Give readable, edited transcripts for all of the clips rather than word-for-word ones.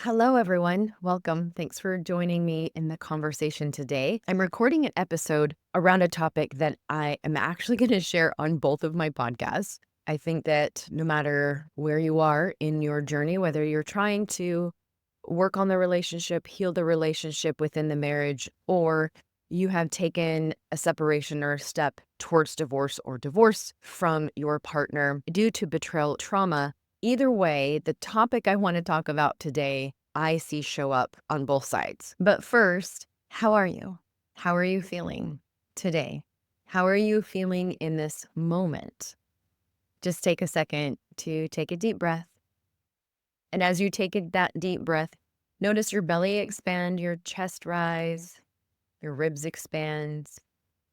Hello, everyone. Welcome. Thanks for joining me in the conversation today. I'm recording an episode around a topic that I am actually going to share on both of my podcasts. I think that no matter where you are in your journey, whether you're trying to work on the relationship, heal the relationship within the marriage, or you have taken a separation or a step towards divorce or divorce from your partner due to betrayal trauma. Either way, the topic I want to talk about today, I see show up on both sides. But first, how are you? How are you feeling today? How are you feeling in this moment? Just take a second to take a deep breath. And as you take that deep breath, notice your belly expand, your chest rise, your ribs expand,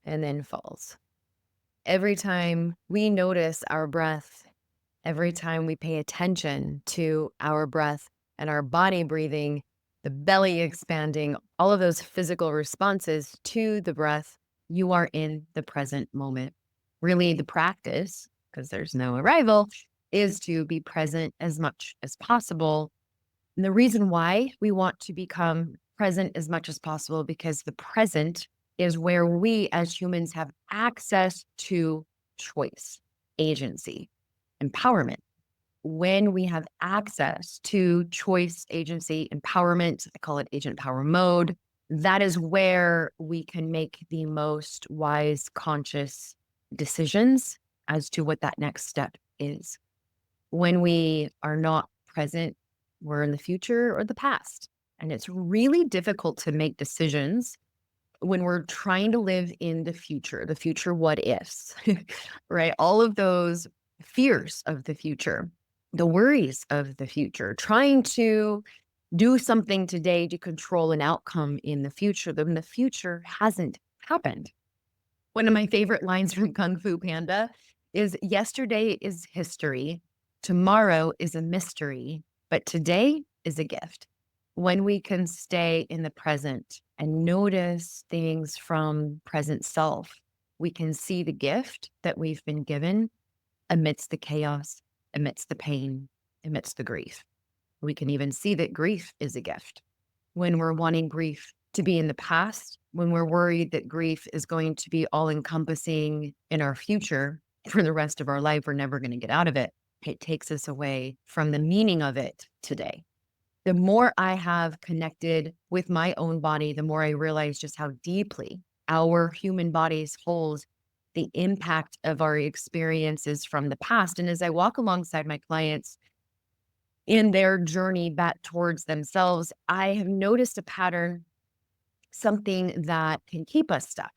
and then falls. Every time we notice our breath, every time we pay attention to our breath and our body breathing, the belly expanding, all of those physical responses to the breath, you are in the present moment. Really, the practice, because there's no arrival, is to be present as much as possible. And the reason why we want to become present as much as possible, because the present is where we as humans have access to choice, agency, empowerment. When we have access to choice, agency, empowerment, I call it agent power mode, that is where we can make the most wise, conscious decisions as to what that next step is. When we are not present, we're in the future or the past. And it's really difficult to make decisions when we're trying to live in the future what ifs, right? All of those fears of the future, the worries of the future, trying to do something today to control an outcome in the future, then the future hasn't happened. One of my favorite lines from Kung Fu Panda is yesterday is history, tomorrow is a mystery, but today is a gift. When we can stay in the present and notice things from present self, we can see the gift that we've been given amidst the chaos, amidst the pain, amidst the grief. We can even see that grief is a gift. When we're wanting grief to be in the past, when we're worried that grief is going to be all encompassing in our future for the rest of our life, we're never going to get out of it. It takes us away from the meaning of it today. The more I have connected with my own body, the more I realize just how deeply our human bodies hold the impact of our experiences from the past. And as I walk alongside my clients in their journey back towards themselves, I have noticed a pattern, something that can keep us stuck,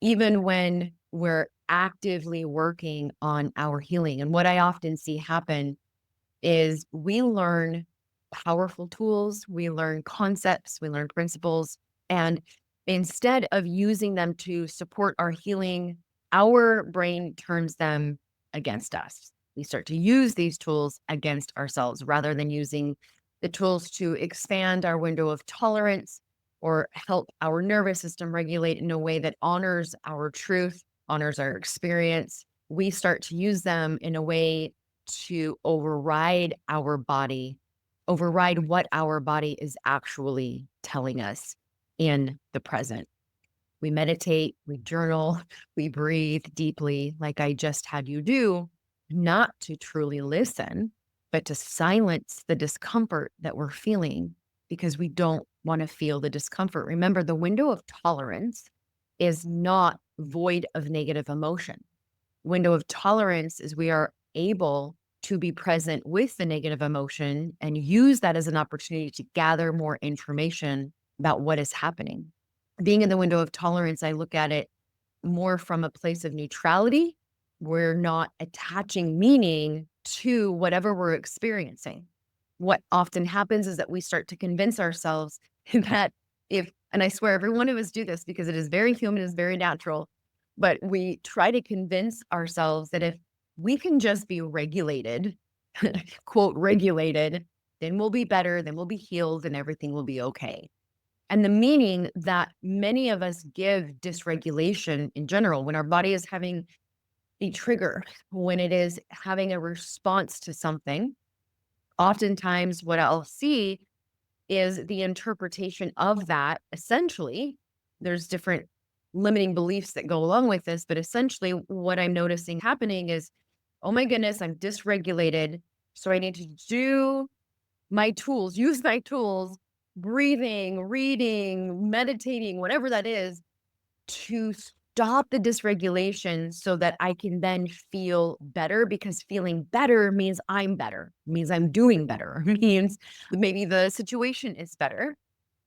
even when we're actively working on our healing. And what I often see happen is we learn powerful tools, we learn concepts, we learn principles, and instead of using them to support our healing, our brain turns them against us. We start to use these tools against ourselves rather than using the tools to expand our window of tolerance or help our nervous system regulate in a way that honors our truth, honors our experience. We start to use them in a way to override our body, override what our body is actually telling us in the present. We meditate, we journal, we breathe deeply, like I just had you do, not to truly listen, but to silence the discomfort that we're feeling because we don't want to feel the discomfort. Remember, the window of tolerance is not void of negative emotion. Window of tolerance is we are able to be present with the negative emotion and use that as an opportunity to gather more information about what is happening. Being in the window of tolerance, I look at it more from a place of neutrality. We're not attaching meaning to whatever we're experiencing. What often happens is that we start to convince ourselves that and I swear every one of us do this because it is very human, it is very natural, but we try to convince ourselves that if we can just be regulated, quote, regulated, then we'll be better, then we'll be healed, and everything will be okay. And the meaning that many of us give dysregulation in general, when our body is having a trigger, when it is having a response to something, oftentimes what I'll see is the interpretation of that. Essentially, there's different limiting beliefs that go along with this, but essentially what I'm noticing happening is, oh my goodness, I'm dysregulated. So I need to do my tools, use my tools, breathing, reading, meditating, whatever that is, to stop the dysregulation so that I can then feel better, because feeling better means I'm better, means I'm doing better, means maybe the situation is better.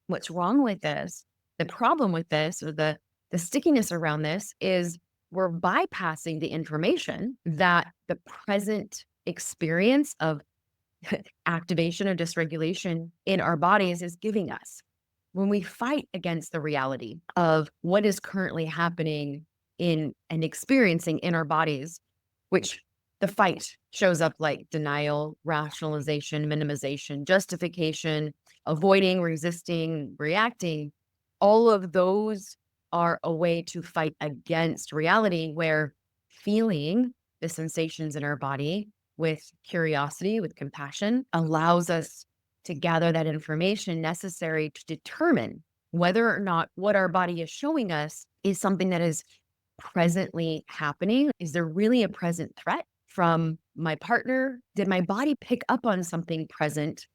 What's wrong with this? The problem with this, or the stickiness around this, is we're bypassing the information that the present experience of activation or dysregulation in our bodies is giving us. When we fight against the reality of what is currently happening in and experiencing in our bodies, which the fight shows up like denial, rationalization, minimization, justification, avoiding, resisting, reacting, all of those are a way to fight against reality, where feeling the sensations in our body with curiosity, with compassion, allows us to gather that information necessary to determine whether or not what our body is showing us is something that is presently happening. Is there really a present threat from my partner? Did my body pick up on something present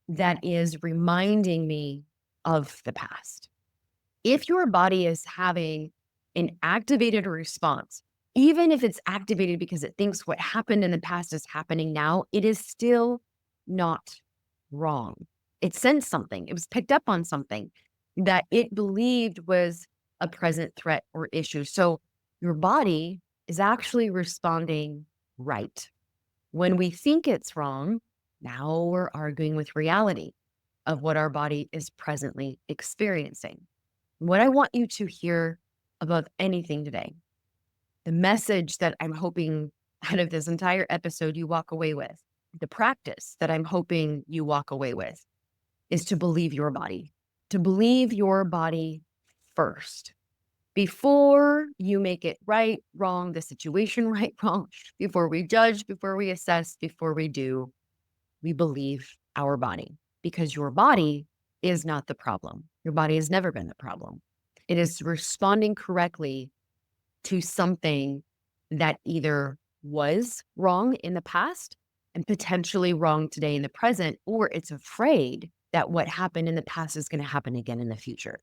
that is reminding me of the past? If your body is having an activated response, even if it's activated because it thinks what happened in the past is happening now, it is still not wrong. It sensed something. It was picked up on something that it believed was a present threat or issue. So your body is actually responding right. When we think it's wrong, now we're arguing with reality of what our body is presently experiencing. What I want you to hear above anything today, the message that I'm hoping out of this entire episode you walk away with, the practice that I'm hoping you walk away with, is to believe your body, to believe your body first. Before you make it right, wrong, the situation right, wrong, before we judge, before we assess, before we do, we believe our body, because your body is not the problem. Your body has never been the problem. It is responding correctly to something that either was wrong in the past and potentially wrong today in the present, or it's afraid that what happened in the past is going to happen again in the future.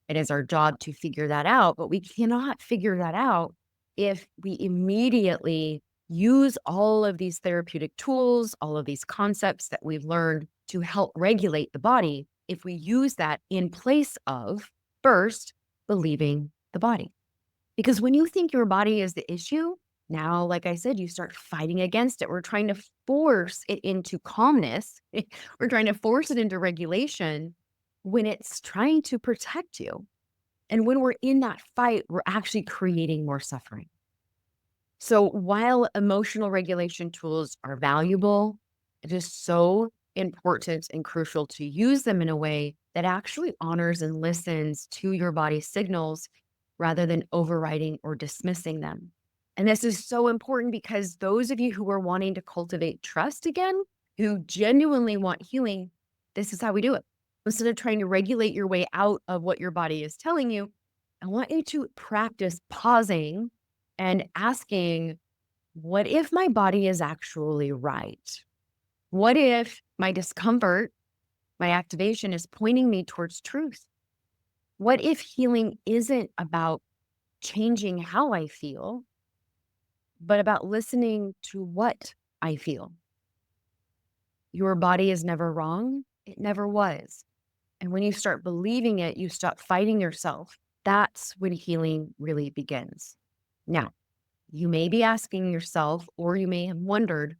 It is our job to figure that out, but we cannot figure that out if we immediately use all of these therapeutic tools, all of these concepts that we've learned to help regulate the body, if we use that in place of first believing the body. Because when you think your body is the issue, now, like I said, you start fighting against it. We're trying to force it into calmness. We're trying to force it into regulation when it's trying to protect you. And when we're in that fight, we're actually creating more suffering. So while emotional regulation tools are valuable, it is so important and crucial to use them in a way that actually honors and listens to your body's signals rather than overriding or dismissing them. And this is so important because those of you who are wanting to cultivate trust again, who genuinely want healing, this is how we do it. Instead of trying to regulate your way out of what your body is telling you, I want you to practice pausing and asking, what if my body is actually right? What if my discomfort, my activation is pointing me towards truth? What if healing isn't about changing how I feel, but about listening to what I feel? Your body is never wrong. It never was. And when you start believing it, you stop fighting yourself. That's when healing really begins. Now, you may be asking yourself, or you may have wondered,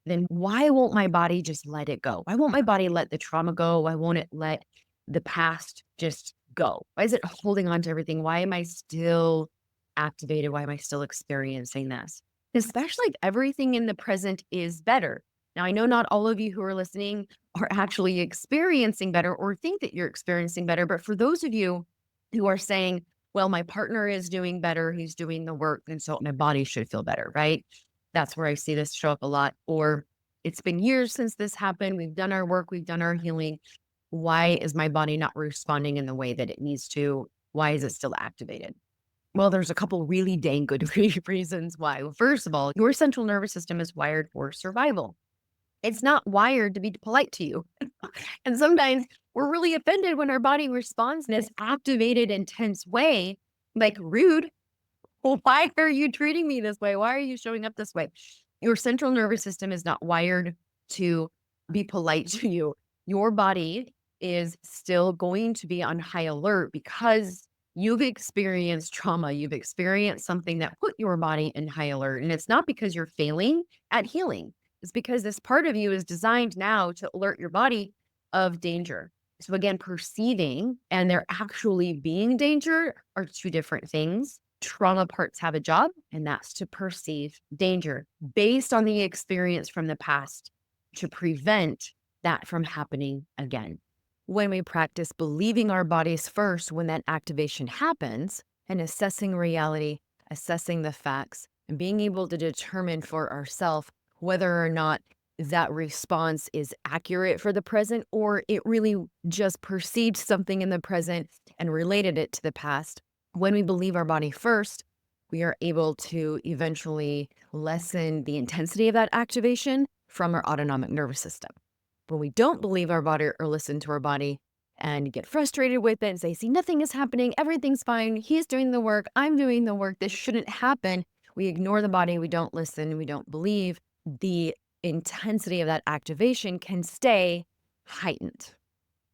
then why won't my body just let it go? Why won't my body let the trauma go? Why won't it let the past just go? Why is it holding on to everything? Why am I still activated? Why am I still experiencing this? Especially if everything in the present is better. Now, I know not all of you who are listening are actually experiencing better or think that you're experiencing better, but for those of you who are saying, well, my partner is doing better, he's doing the work, and so my body should feel better, right? That's where I see this show up a lot. Or It's been years since this happened. We've done our work, we've done our healing. Why is my body not responding in the way that it needs to? Why is it still activated? Well, there's a couple really dang good reasons why. Well, first of all, your central nervous system is wired for survival. It's not wired to be polite to you. And sometimes we're really offended when our body responds in this activated, intense way, like rude. Well, why are you treating me this way? Why are you showing up this way? Your central nervous system is not wired to be polite to you. Your body is still going to be on high alert because you've experienced trauma. You've experienced something that put your body in high alert. And it's not because you're failing at healing. It's because this part of you is designed now to alert your body of danger. So again, perceiving and there actually being danger are two different things. Trauma parts have a job, and that's to perceive danger based on the experience from the past to prevent that from happening again. When we practice believing our bodies first when that activation happens and assessing reality, assessing the facts, and being able to determine for ourselves whether or not that response is accurate for the present or it really just perceived something in the present and related it to the past. When we believe our body first, we are able to eventually lessen the intensity of that activation from our autonomic nervous system. When we don't believe our body or listen to our body and get frustrated with it and say, see, nothing is happening, everything's fine, he's doing the work, I'm doing the work, this shouldn't happen. We ignore the body, we don't listen, we don't believe. The intensity of that activation can stay heightened.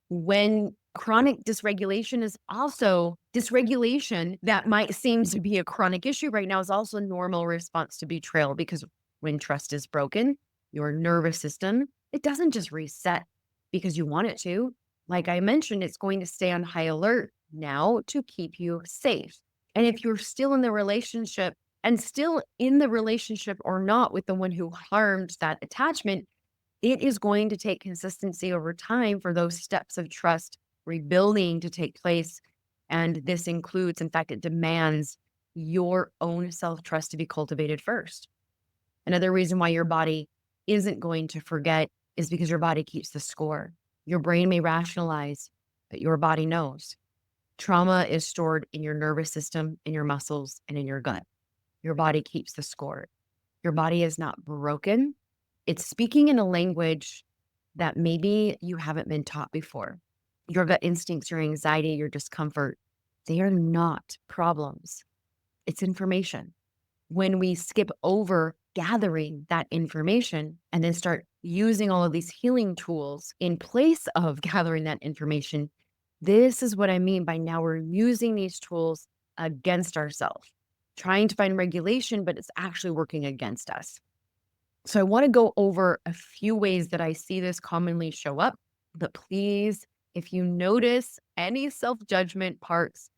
When chronic dysregulation is also dysregulation that might seem to be a chronic issue right now is also a normal response to betrayal, because when trust is broken, your nervous system, it doesn't just reset because you want it to. Like I mentioned, it's going to stay on high alert now to keep you safe. And if you're still in the relationship and still in the relationship or not with the one who harmed that attachment, it is going to take consistency over time for those steps of trust rebuilding to take place. And this includes, in fact, it demands your own self-trust to be cultivated first. Another reason why your body isn't going to forget is because your body keeps the score. Your brain may rationalize, but your body knows. Trauma is stored in your nervous system, in your muscles, and in your gut. Your body keeps the score. Your body is not broken. It's speaking in a language that maybe you haven't been taught before. Your gut instincts, your anxiety, your discomfort, they are not problems. It's information. When we skip over gathering that information and then start using all of these healing tools in place of gathering that information, this is what I mean by now we're using these tools against ourselves, trying to find regulation, but it's actually working against us. So I want to go over a few ways that I see this commonly show up, but please, if you notice any self-judgment parts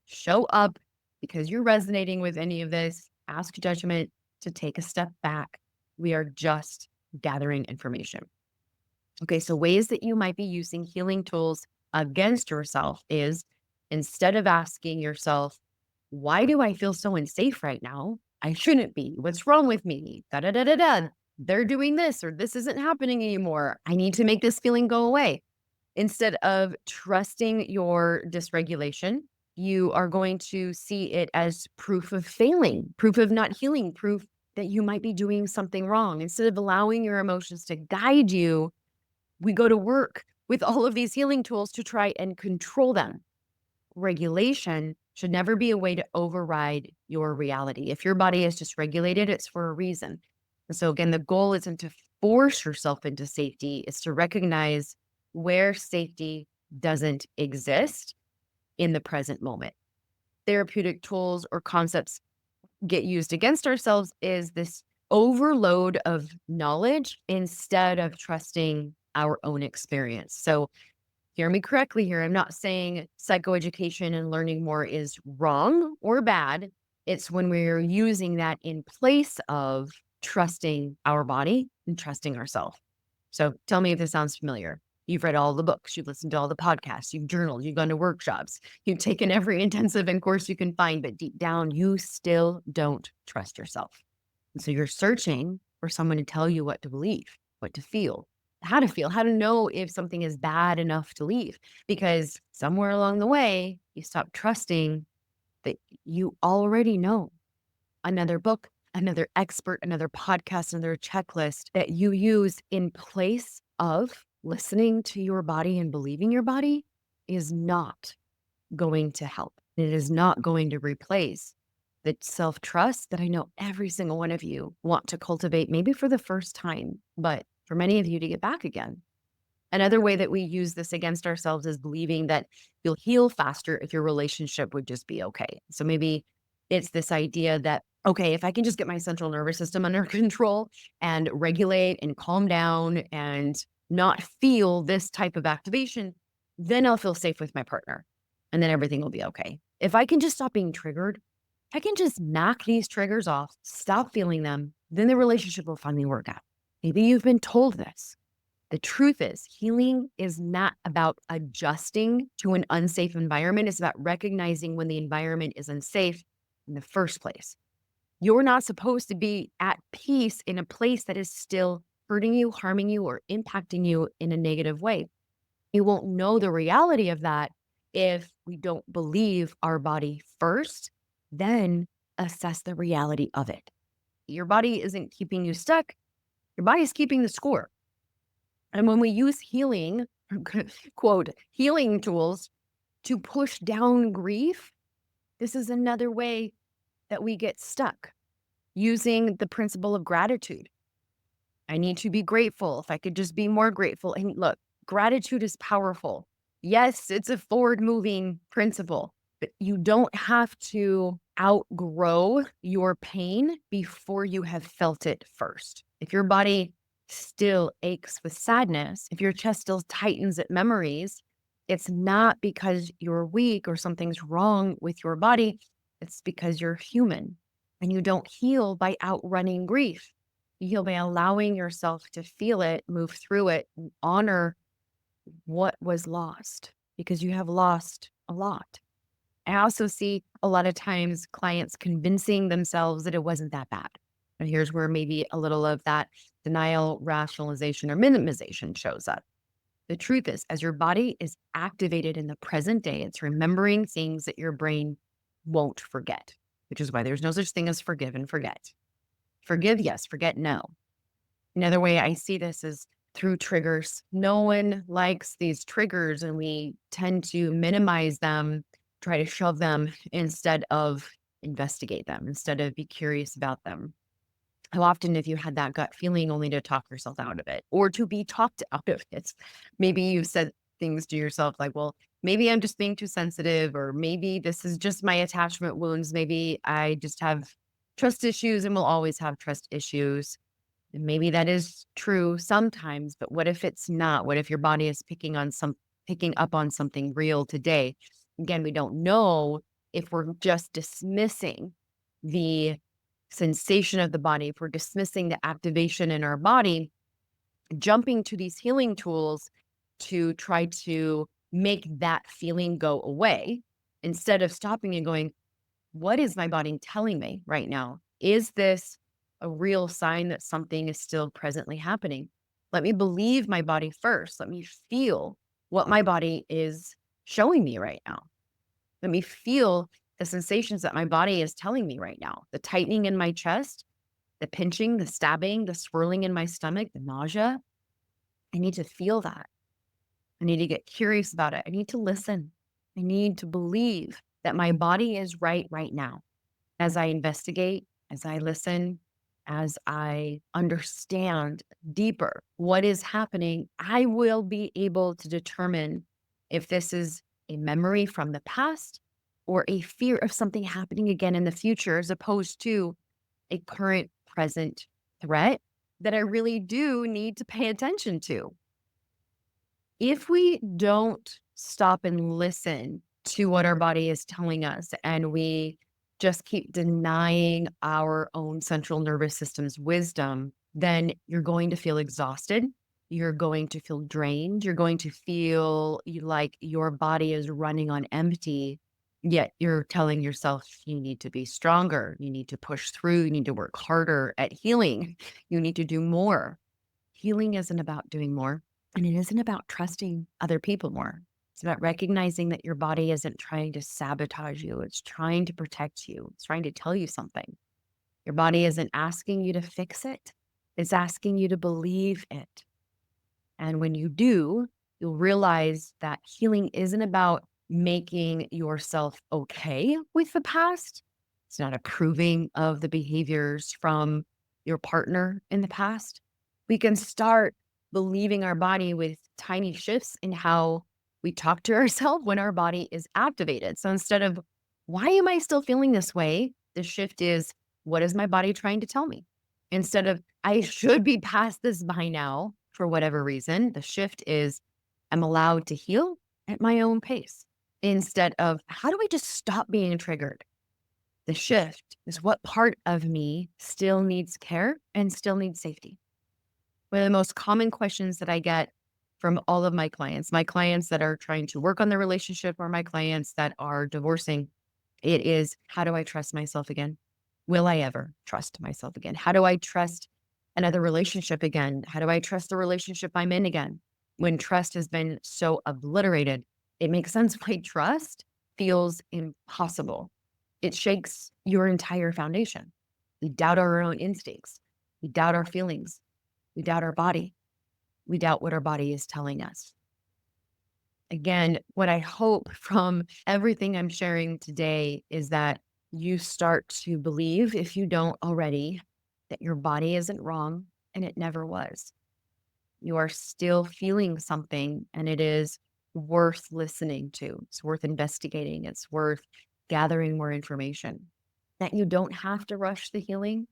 show up because you're resonating with any of this, ask judgment to take a step back. We are just gathering information. Okay, so ways that you might be using healing tools against yourself is, instead of asking yourself, why do I feel so unsafe right now? I shouldn't be. What's wrong with me? Da da da da da. They're doing this or this isn't happening anymore. I need to make this feeling go away. Instead of trusting your dysregulation, you are going to see it as proof of failing, proof of not healing, proof that you might be doing something wrong. Instead of allowing your emotions to guide you, we go to work with all of these healing tools to try and control them. Regulation should never be a way to override your reality. If your body is dysregulated, it's for a reason. And so again, the goal isn't to force yourself into safety. It's to recognize where safety doesn't exist in the present moment. Therapeutic tools or concepts get used against ourselves is this overload of knowledge instead of trusting our own experience. So hear me correctly here. I'm not saying psychoeducation and learning more is wrong or bad. It's when we're using that in place of trusting our body and trusting ourselves. So tell me if this sounds familiar. You've read all the books, you've listened to all the podcasts, you've journaled, you've gone to workshops, you've taken every intensive and course you can find, but deep down, you still don't trust yourself. And so you're searching for someone to tell you what to believe. what to feel, how to know if something is bad enough to leave. Because somewhere along the way, you stop trusting that you already know. Another book, another expert, another podcast, another checklist that you use in place of listening to your body and believing your body is not going to help. It is not going to replace the self-trust that I know every single one of you want to cultivate, maybe for the first time, but for many of you to get back again. Another way that we use this against ourselves is believing that you'll heal faster if your relationship would just be okay. So maybe it's this idea that, okay, if I can just get my central nervous system under control and regulate and calm down and not feel this type of activation, then I'll feel safe with my partner and then everything will be okay. If I can just stop being triggered, I can just knock these triggers off, stop feeling them, then the relationship will finally work out. Maybe you've been told this. The truth is, healing is not about adjusting to an unsafe environment. It's about recognizing when the environment is unsafe in the first place. You're not supposed to be at peace in a place that is still hurting you, harming you, or impacting you in a negative way. You won't know the reality of that if we don't believe our body first, then assess the reality of it. Your body isn't keeping you stuck. Your body is keeping the score. And when we use healing, quote, healing tools to push down grief, this is another way that we get stuck using the principle of gratitude. I need to be grateful. If I could just be more grateful. And look, gratitude is powerful. Yes, it's a forward moving principle, but you don't have to outgrow your pain before you have felt it first. If your body still aches with sadness, if your chest still tightens at memories, it's not because you're weak or something's wrong with your body. It's because you're human and you don't heal by outrunning grief. You heal by allowing yourself to feel it, move through it, and honor what was lost because you have lost a lot. I also see a lot of times clients convincing themselves that it wasn't that bad. And here's where maybe a little of that denial, rationalization, or minimization shows up. The truth is, as your body is activated in the present day, it's remembering things that your brain won't forget, which is why there's no such thing as forgive and forget. Forgive, yes. Forget, no. Another way I see this is through triggers. No one likes these triggers, and we tend to minimize them, try to shove them instead of investigate them, instead of be curious about them. How often have you had that gut feeling only to talk yourself out of it or to be talked out of it? Maybe you've said things to yourself like, well, maybe I'm just being too sensitive, or maybe this is just my attachment wounds. Maybe I just have trust issues and will always have trust issues. And maybe that is true sometimes, but what if it's not? What if your body is picking up on something real today? Again, we don't know if we're just dismissing the sensation of the body, if we're dismissing the activation in our body, jumping to these healing tools to try to make that feeling go away instead of stopping and going, what is my body telling me right now? Is this a real sign that something is still presently happening? Let me believe my body first. Let me feel what my body is showing me right now. Let me feel the sensations that my body is telling me right now. The tightening in my chest, the pinching, the stabbing, the swirling in my stomach, the nausea. I need to feel that. I need to get curious about it. I need to listen. I need to believe that my body is right now. As I investigate, as I listen, as I understand deeper what is happening, I will be able to determine if this is a memory from the past or a fear of something happening again in the future, as opposed to a current present threat that I really do need to pay attention to. If we don't stop and listen to what our body is telling us, and we just keep denying our own central nervous system's wisdom, then you're going to feel exhausted. You're going to feel drained. You're going to feel like your body is running on empty, yet you're telling yourself you need to be stronger. You need to push through. You need to work harder at healing. You need to do more. healing isn't about doing more, and it isn't about trusting other people more. It's about recognizing that your body isn't trying to sabotage you. It's trying to protect you. It's trying to tell you something. Your body isn't asking you to fix it. It's asking you to believe it. And when you do, you'll realize that healing isn't about making yourself okay with the past. It's not approving of the behaviors from your partner in the past. We can start believing our body with tiny shifts in how we talk to ourselves when our body is activated. So instead of, why am I still feeling this way? The shift is, what is my body trying to tell me? Instead of, I should be past this by now for whatever reason, the shift is, I'm allowed to heal at my own pace. Instead of, how do I just stop being triggered? The shift is, what part of me still needs care and still needs safety? One of the most common questions that I get from all of my clients that are trying to work on their relationship or my clients that are divorcing, it is, how do I trust myself again? Will I ever trust myself again? How do I trust another relationship again? How do I trust the relationship I'm in again? When trust has been so obliterated, it makes sense why trust feels impossible. It shakes your entire foundation. We doubt our own instincts. We doubt our feelings. We doubt our body. We doubt what our body is telling us. Again, what I hope from everything I'm sharing today is that you start to believe, if you don't already, that your body isn't wrong and it never was. You are still feeling something and it is worth listening to. It's worth investigating. It's worth gathering more information. That you don't have to rush the healing.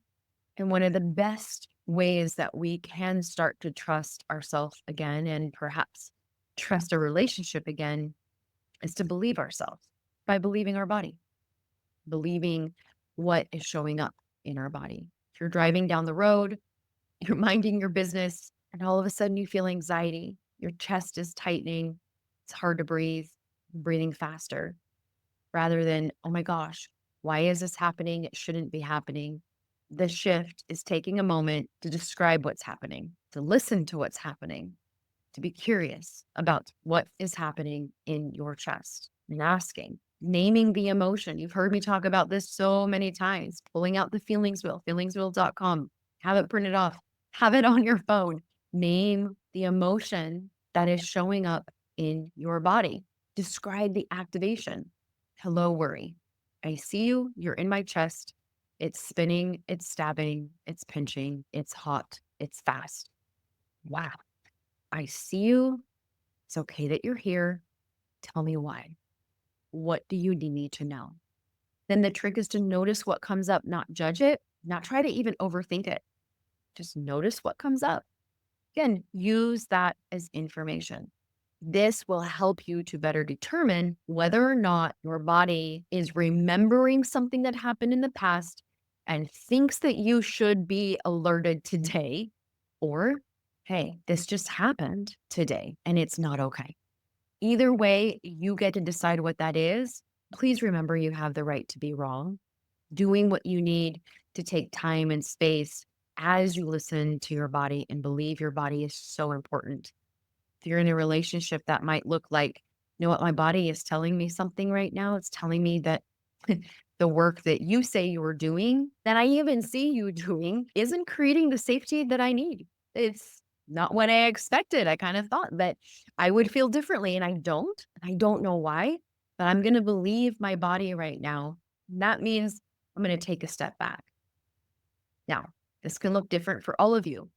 And one of the best ways that we can start to trust ourselves again and perhaps trust a relationship again is to believe ourselves by believing our body, believing what is showing up in our body. If you're driving down the road, you're minding your business, and all of a sudden you feel anxiety, your chest is tightening, it's hard to breathe, breathing faster, rather than, oh my gosh, why is this happening? It shouldn't be happening. The shift is taking a moment to describe what's happening, to listen to what's happening, to be curious about what is happening in your chest and asking, naming the emotion. You've heard me talk about this so many times, pulling out the feelings wheel, feelingswheel.com, have it printed off, have it on your phone. Name the emotion that is showing up in your body. Describe the activation. Hello, worry. I see you. You're in my chest. It's spinning, it's stabbing, it's pinching, it's hot, it's fast. Wow. I see you. It's okay that you're here. Tell me why. What do you need to know? Then the trick is to notice what comes up, not judge it, not try to even overthink it. Just notice what comes up. Again, use that as information. This will help you to better determine whether or not your body is remembering something that happened in the past and thinks that you should be alerted today, or, hey, this just happened today and it's not okay. Either way, you get to decide what that is. Please remember you have the right to be wrong. Doing what you need to take time and space as you listen to your body and believe your body is so important. If you're in a relationship, that might look like, you know what, my body is telling me something right now. It's telling me that the work that you say you're doing, that I even see you doing, isn't creating the safety that I need. It's not what I expected. I kind of thought that I would feel differently, and I don't. I don't know why, but I'm going to believe my body right now. And that means I'm going to take a step back. Now, this can look different for all of you.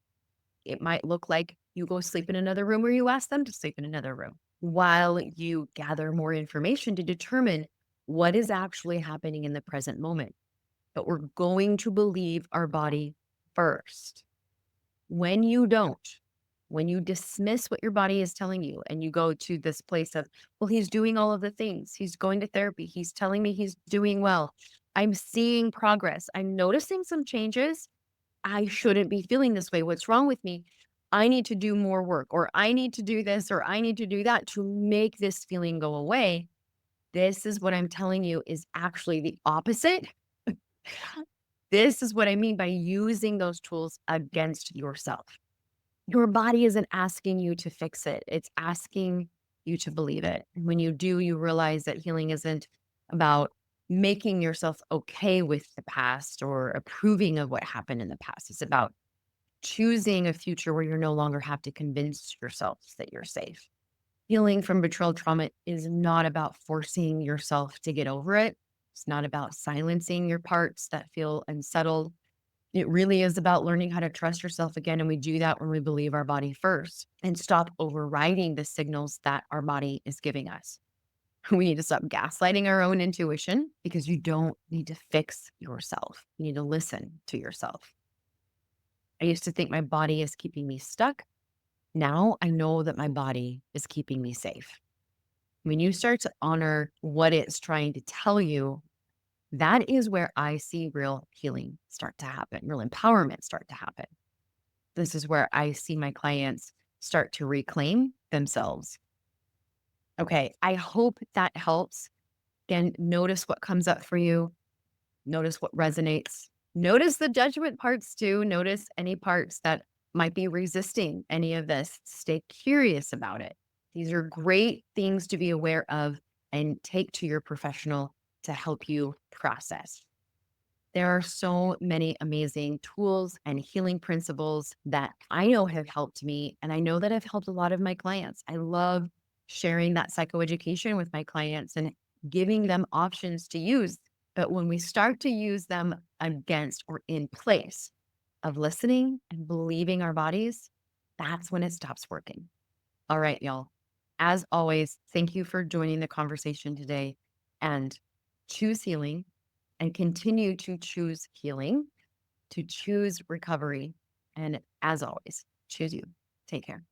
It might look like you go sleep in another room or you ask them to sleep in another room while you gather more information to determine what is actually happening in the present moment. But we're going to believe our body first. When you don't, when you dismiss what your body is telling you and you go to this place of, well, he's doing all of the things, he's going to therapy, he's telling me he's doing well, I'm seeing progress, I'm noticing some changes, I shouldn't be feeling this way. What's wrong with me? I need to do more work, or I need to do this, or I need to do that to make this feeling go away. This is what I'm telling you is actually the opposite. This is what I mean by using those tools against yourself. Your body isn't asking you to fix it. It's asking you to believe it. And when you do, you realize that healing isn't about making yourself okay with the past or approving of what happened in the past. It's about choosing a future where you no longer have to convince yourself that you're safe. Healing from betrayal trauma is not about forcing yourself to get over it. It's not about silencing your parts that feel unsettled. It really is about learning how to trust yourself again. And we do that when we believe our body first and stop overriding the signals that our body is giving us. We need to stop gaslighting our own intuition because you don't need to fix yourself. You need to listen to yourself. I used to think my body is keeping me stuck. Now I know that my body is keeping me safe. When you start to honor what it's trying to tell you, that is where I see real healing start to happen, real empowerment start to happen. This is where I see my clients start to reclaim themselves. Okay, I hope that helps. Again, notice what comes up for you. Notice what resonates. Notice the judgment parts too. Notice any parts that might be resisting any of this. Stay curious about it. These are great things to be aware of and take to your professional to help you process. There are so many amazing tools and healing principles that I know have helped me, and I know that have helped a lot of my clients. I love sharing that psychoeducation with my clients and giving them options to use. But when we start to use them against or in place of listening and believing our bodies, that's when it stops working. All right, y'all. As always, thank you for joining the conversation today, and choose healing and continue to choose healing, to choose recovery. And as always, choose you. Take care.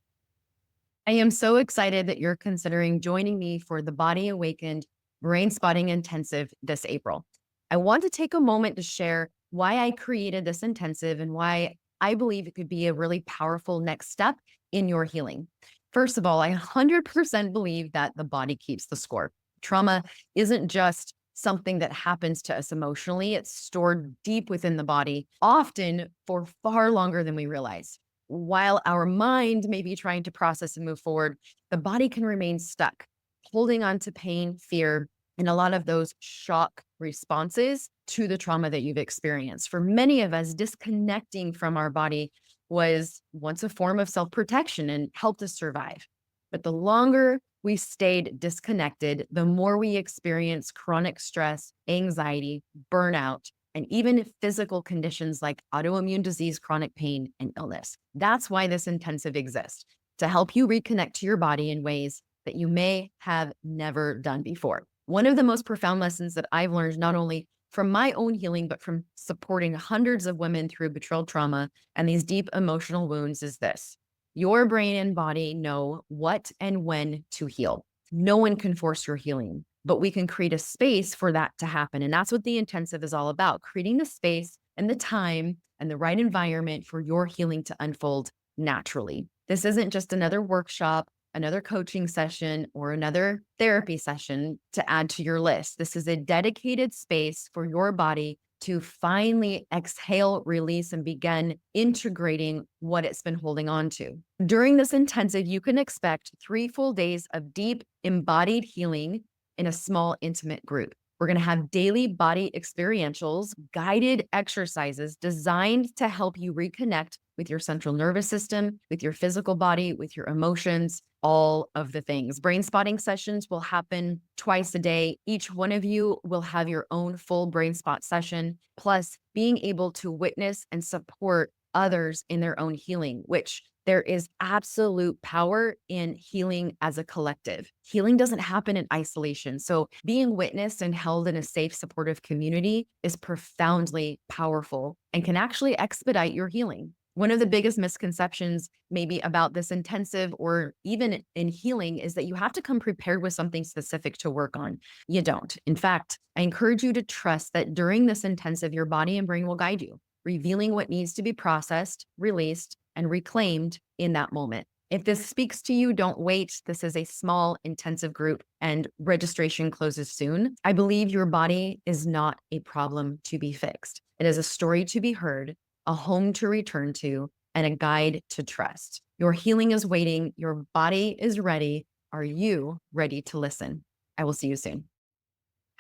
I am so excited that you're considering joining me for the Body Awakened Brain Spotting Intensive this April. I want to take a moment to share why I created this intensive and why I believe it could be a really powerful next step in your healing. First of all, I 100% believe that the body keeps the score. Trauma isn't just something that happens to us emotionally, it's stored deep within the body, often for far longer than we realize. While our mind may be trying to process and move forward, the body can remain stuck, holding on to pain, fear, and a lot of those shock responses to the trauma that you've experienced. For many of us, disconnecting from our body was once a form of self protection and helped us survive. But the longer we stayed disconnected, the more we experienced chronic stress, anxiety, burnout, and even physical conditions like autoimmune disease, chronic pain, and illness. That's why this intensive exists, to help you reconnect to your body in ways that you may have never done before. One of the most profound lessons that I've learned, not only from my own healing, but from supporting hundreds of women through betrayal trauma and these deep emotional wounds, is this: your brain and body know what and when to heal. No one can force your healing, but we can create a space for that to happen. And that's what the intensive is all about, creating the space and the time and the right environment for your healing to unfold naturally. This isn't just another workshop, another coaching session, or another therapy session to add to your list. This is a dedicated space for your body to finally exhale, release, and begin integrating what it's been holding on to. During this intensive, you can expect 3 full days of deep embodied healing in a small, intimate group. We're going to have daily body experientials, guided exercises designed to help you reconnect with your central nervous system, with your physical body, with your emotions, all of the things. Brain spotting sessions will happen twice a day. Each one of you will have your own full brain spot session, plus being able to witness and support others in their own healing, which there is absolute power in healing as a collective. Healing doesn't happen in isolation. So being witnessed and held in a safe, supportive community is profoundly powerful and can actually expedite your healing. One of the biggest misconceptions maybe about this intensive or even in healing is that you have to come prepared with something specific to work on. You don't. In fact, I encourage you to trust that during this intensive, your body and brain will guide you, revealing what needs to be processed, released, and reclaimed in that moment. If this speaks to you, don't wait. This is a small, intensive group and registration closes soon. I believe your body is not a problem to be fixed. It is a story to be heard, a home to return to, and a guide to trust. Your healing is waiting. Your body is ready. Are you ready to listen? I will see you soon.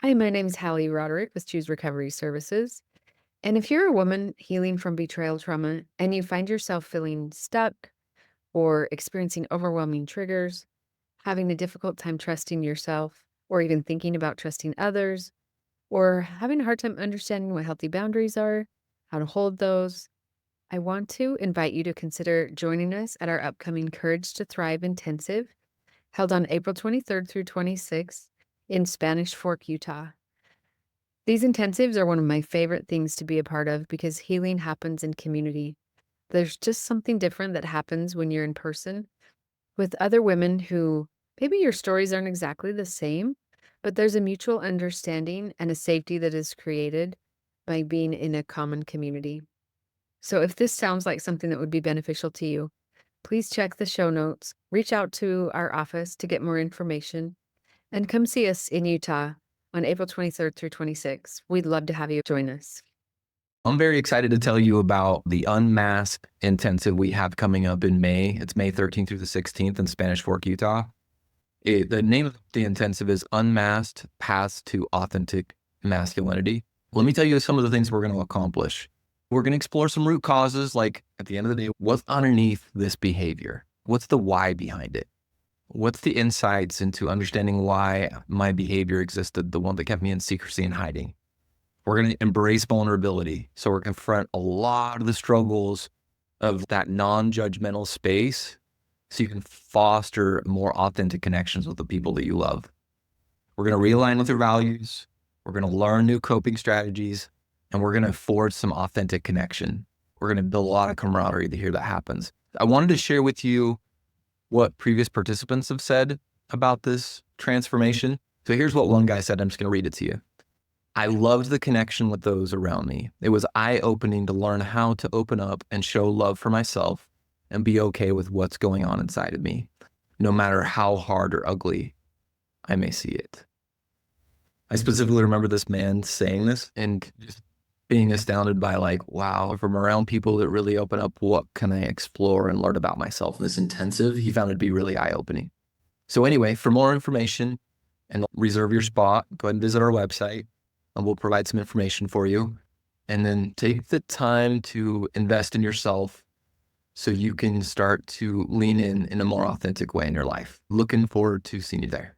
Hi, my name is Hallie Roderick with Choose Recovery Services. And if you're a woman healing from betrayal trauma and you find yourself feeling stuck or experiencing overwhelming triggers, having a difficult time trusting yourself, or even thinking about trusting others, or having a hard time understanding what healthy boundaries are, how to hold those, I want to invite you to consider joining us at our upcoming Courage to Thrive Intensive, held on April 23rd through 26th in Spanish Fork, Utah. These intensives are one of my favorite things to be a part of because healing happens in community. There's just something different that happens when you're in person with other women who maybe your stories aren't exactly the same, but there's a mutual understanding and a safety that is created by being in a common community. So if this sounds like something that would be beneficial to you, please check the show notes, reach out to our office to get more information, and come see us in Utah on April 23rd through 26th. We'd love to have you join us. I'm very excited to tell you about the Unmasked Intensive we have coming up in May. It's May 13th through the 16th in Spanish Fork, Utah. The name of the intensive is Unmasked Paths to Authentic Masculinity. Let me tell you some of the things we're going to accomplish. We're going to explore some root causes, like at the end of the day, what's underneath this behavior? What's the why behind it? What's the insights into understanding why my behavior existed, the one that kept me in secrecy and hiding? We're going to embrace vulnerability. So we're going to confront a lot of the struggles of that non-judgmental space so you can foster more authentic connections with the people that you love. We're going to realign with your values. We're going to learn new coping strategies, and we're going to forge some authentic connection. We're going to build a lot of camaraderie to hear that happens. I wanted to share with you what previous participants have said about this transformation. So here's what one guy said. I'm just going to read it to you. I loved the connection with those around me. It was eye-opening to learn how to open up and show love for myself and be okay with what's going on inside of me, no matter how hard or ugly I may see it. I specifically remember this man saying this and just being astounded by like, wow, if I'm around people that really open up, what can I explore and learn about myself? In this intensive, he found it to be really eye-opening. So anyway, for more information and reserve your spot, go ahead and visit our website and we'll provide some information for you. And then take the time to invest in yourself so you can start to lean in a more authentic way in your life. Looking forward to seeing you there.